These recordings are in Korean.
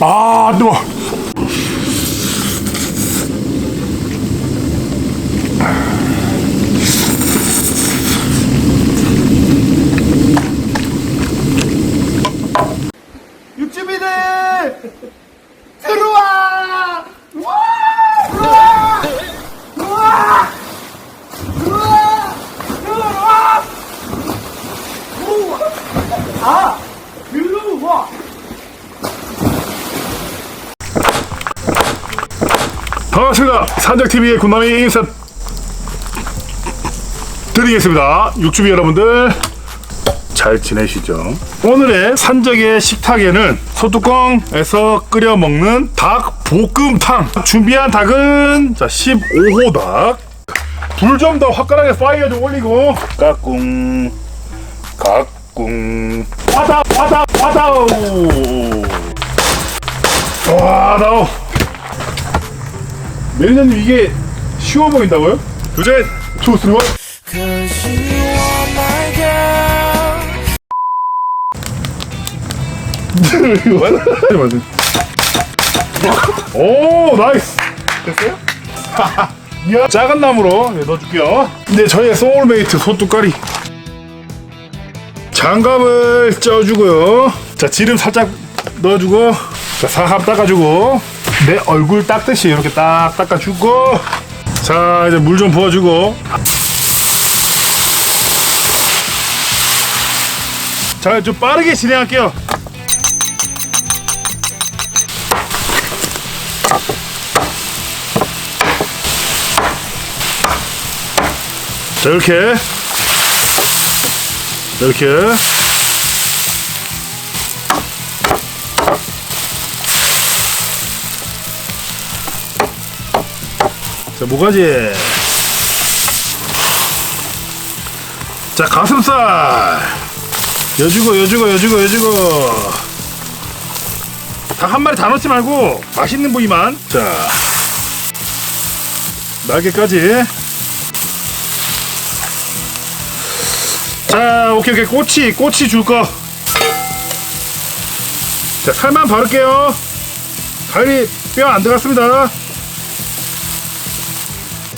아, 뜨거. 육주민들 들어와! 들어와! 들어와! 들어와! 들어와! 들어와! 아! 들어와! 반갑습니다. 산적TV의 군남이 인사 드리겠습니다. 육주비 여러분들 잘 지내시죠? 오늘의 산적의 식탁에는 소뚜껑에서 끓여 먹는 닭 볶음탕. 준비한 닭은 자 15호 닭. 불 좀 더 화끈하게 파이어 좀 올리고 까꿍 까꿍 와다 와다 와다오 와다오. 매니저님 이게 쉬워 보인다고요? 두제 투 쓰리 원. 오 나이스 됐어요? 야, 작은 나무로 넣어줄게요. 네, 저희의 소울메이트 소뚜까리 장갑을 쪄주고요. 자, 기름 살짝 넣어주고, 자, 사합 닦아주고, 내 얼굴 닦듯이 이렇게 딱 닦아주고, 자, 이제 물 좀 부어주고, 자, 좀 빠르게 진행할게요. 자, 이렇게 자, 모가지, 자, 가슴살 여주고 닭 한 마리 다 넣지 말고 맛있는 부위만. 자, 날개까지. 자, 오케이. 꼬치 줄 거. 자, 살만 바를게요. 다리 뼈 안 들어갔습니다.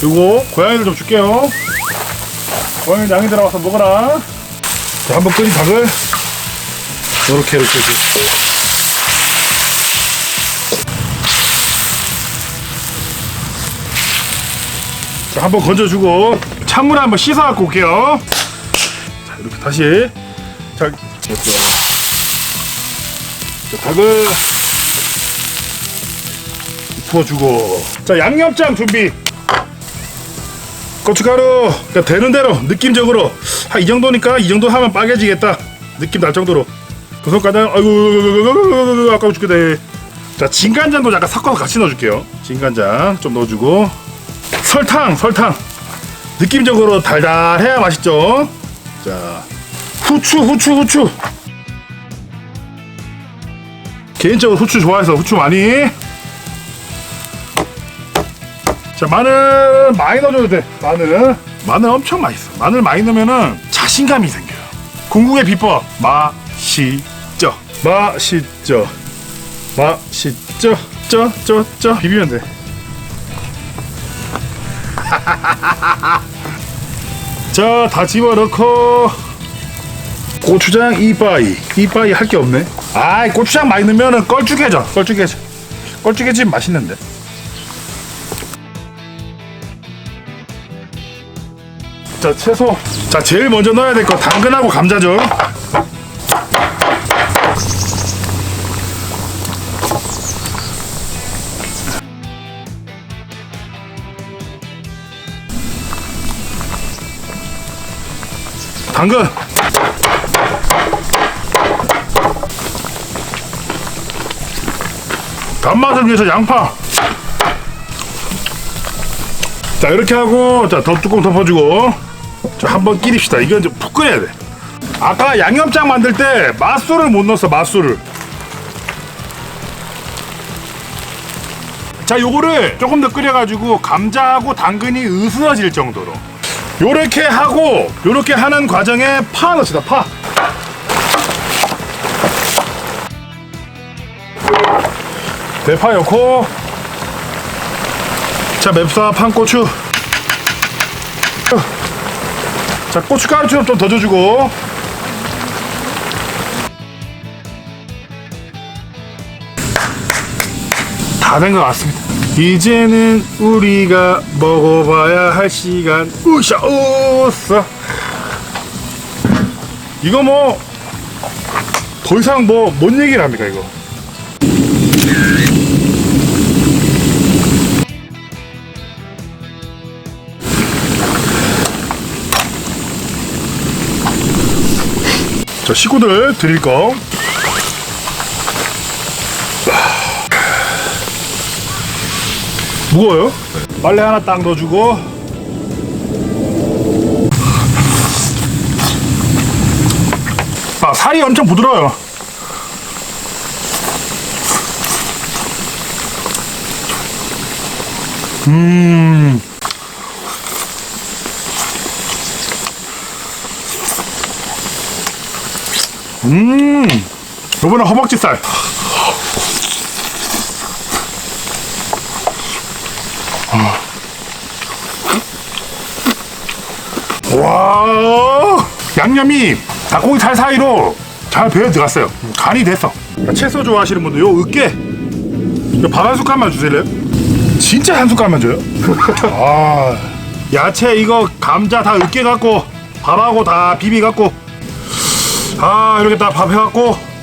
요거 고양이들 좀 줄게요. 고양이 양이 들어가서 먹어라. 자, 한번 끓인 닭을 이렇게. 자, 한번 건져주고 찬물에 한번 씻어갖고 올게요. 이렇게 다시 자, 됐죠. 자, 닭을 부어주고, 자, 양념장 준비. 고춧가루 되는 대로 느낌적으로 한 이 정도니까 이 정도 하면 빠개지겠다 느낌 날 정도로 2손가락. 아이고 아까워 죽겠네. 자, 진간장도 약간 섞어서 같이 넣어줄게요. 진간장 좀 넣어주고, 설탕 느낌적으로 달달해야 맛있죠. 자, 후추. 개인적으로 후추 좋아해서 후추 많이. 자, 마늘 많이 넣어줘도 돼. 마늘 엄청 맛있어. 마늘 많이 넣으면은 자신감이 생겨요. 궁극의 비법 맛있죠. 쪄 비비면 돼. 자, 다 집어넣고 고추장 이빠이 할 게 없네. 아이, 고추장 많이 넣으면은 껄쭉해져. 껄쭉해지면 맛있는데. 자, 채소. 자, 제일 먼저 넣어야 될 거 당근하고 감자죠. 당근, 단맛을 위해서 양파. 자, 이렇게 하고, 자, 더 뚜껑 덮어주고, 자, 한번 끼립시다. 이건 좀 푹 끓여야 돼. 아까 양념장 만들 때 맛술을 못 넣었어. 맛술을. 자, 요거를 조금 더 끓여가지고 감자하고 당근이 으스러질 정도로 요렇게 하고, 요렇게 하는 과정에 파 넣읍시다. 파. 대파 넣고, 자 맵사 판고추, 자 고춧가루 좀 더 줘주고, 다 된 것 같습니다. 이제는 우리가 먹어봐야 할 시간. 우샤 오싸. 이거 뭐 더 이상 뭐 뭔 얘기를 합니까 이거. 자 식구들 드릴 거. 무거워요? 빨래 하나 딱 넣어주고. 아, 살이 엄청 부드러워요. 요번에 허벅지살. 와, 양념이 닭고기 살 사이로 잘 배어 들어갔어요. 간이 됐어. 채소 좋아하시는 분들 요 으깨 밥 한 숟갈만 주실래요? 진짜 한 숟갈만 줘요. 아, 야채 이거 감자 다 으깨 갖고 밥하고 다 비비 갖고, 아 이렇게 다 밥 해갖고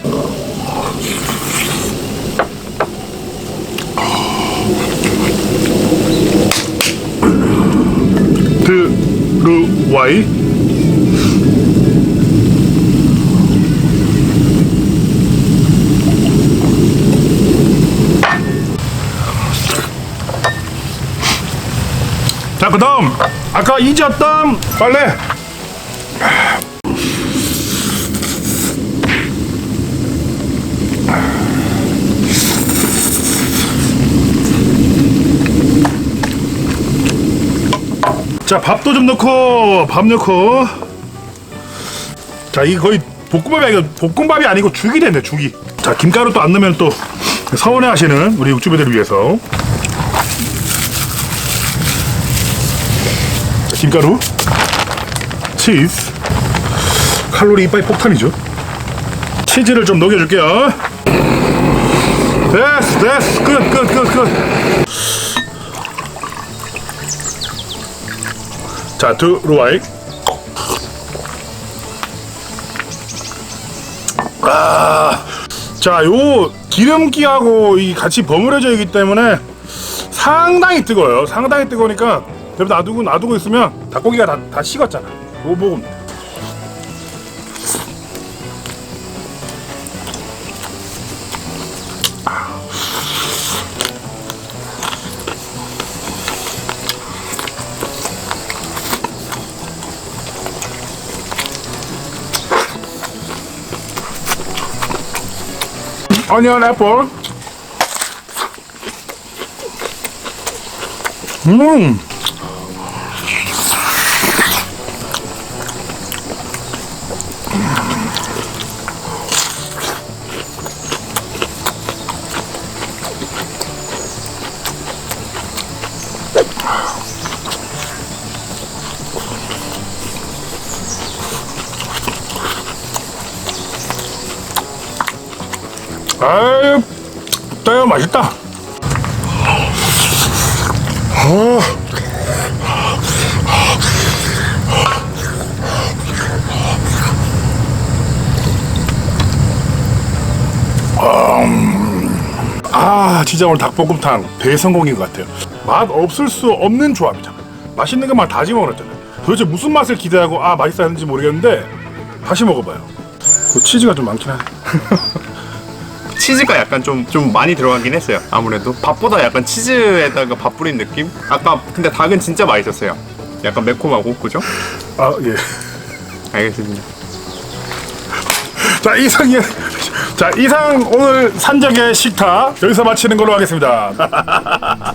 드루와이. 자 그 다음 아까 잊었던 빨래. 자 밥도 좀 넣고, 밥 넣고. 자 이게 거의 볶음밥이 아니고, 볶음밥이 아니고 죽이 됐네, 죽이. 자 김가루 또 안 넣으면 또 서운해 하시는 우리 육주배들을 위해서. 자, 김가루, 치즈. 칼로리 이빨 폭탄이죠. 치즈를 좀 녹여줄게요. 됐어 끝. 자, 드루와이. 아, 자, 요 기름기하고 이 같이 버무려져 있기 때문에 상당히 뜨거워요. 상당히 뜨거우니까 놔두고 있으면 닭고기가 다 식었잖아. 요 부분. 어니언 애플. 아유, 짜요 맛있다. 아, 진짜 오늘 닭볶음탕 대성공인 것 같아요. 맛 없을 수 없는 조합이잖아. 맛있는 것만 다 집어넣었잖아요. 도대체 무슨 맛을 기대하고 맛있어 하는지 모르겠는데 다시 먹어봐요. 그 치즈가 좀 많긴 하네. 치즈가 약간 좀 많이 들어가긴 했어요. 아무래도 밥보다 약간 치즈에다가 밥 뿌린 느낌? 아까 근데 닭은 진짜 맛있었어요. 약간 매콤하고, 그죠? 아, 예. 알겠습니다. 자, 이상 오늘 산적의 식탁 여기서 마치는 걸로 하겠습니다.